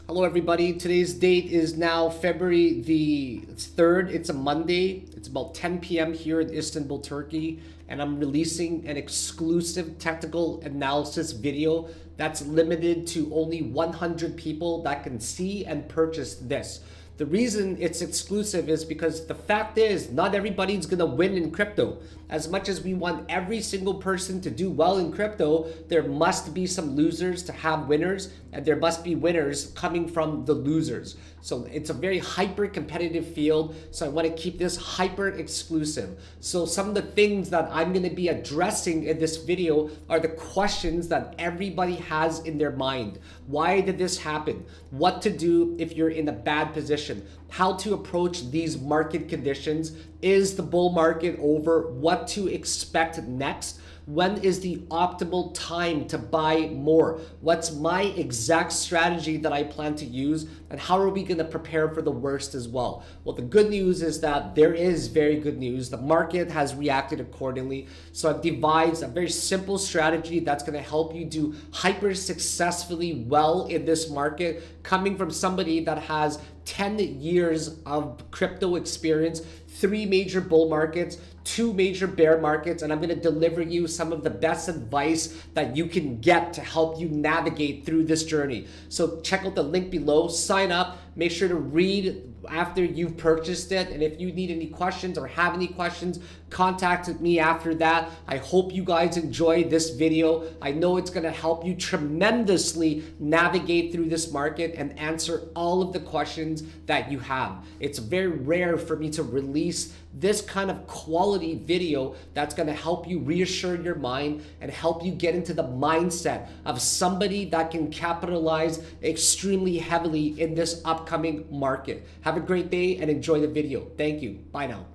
Hello everybody. Today's date is now February the 3rd. It's a Monday. It's about 10 p.m. here in Istanbul, Turkey, and I'm releasing an exclusive technical analysis video that's limited to only 100 people that can see and purchase this. The reason it's exclusive is because the fact is not everybody's gonna win in crypto. As much as we want every single person to do well in crypto, there must be some losers to have winners, and there must be winners coming from the losers. So it's a very hyper competitive field. So I want to keep this hyper exclusive. So some of the things that I'm going to be addressing in this video are the questions that everybody has in their mind. Why did this happen? What to do if you're in a bad position? How to approach these market conditions? Is the bull market over? What to expect next? When is the optimal time to buy more? What's my exact strategy that I plan to use? And how are we going to prepare for the worst as well? Well, the good news is that there is very good news. The market has reacted accordingly. So I've devised a very simple strategy that's going to help you do hyper successfully well in this market, coming from somebody that has 10 years of crypto experience, 3 major bull markets, 2 major bear markets, and I'm going to deliver you some of the best advice that you can get to help you navigate through this journey. So check out the link below, sign up, make sure to read after you've purchased it, and if you need any questions or have any questions, contact me after that. I hope you guys enjoy this video. I know it's going to help you tremendously navigate through this market and answer all of the questions that you have. It's very rare for me to release this kind of quality video that's going to help you reassure your mind and help you get into the mindset of somebody that can capitalize extremely heavily in this upcoming market. Have a great day and enjoy the video. Thank you. Bye now.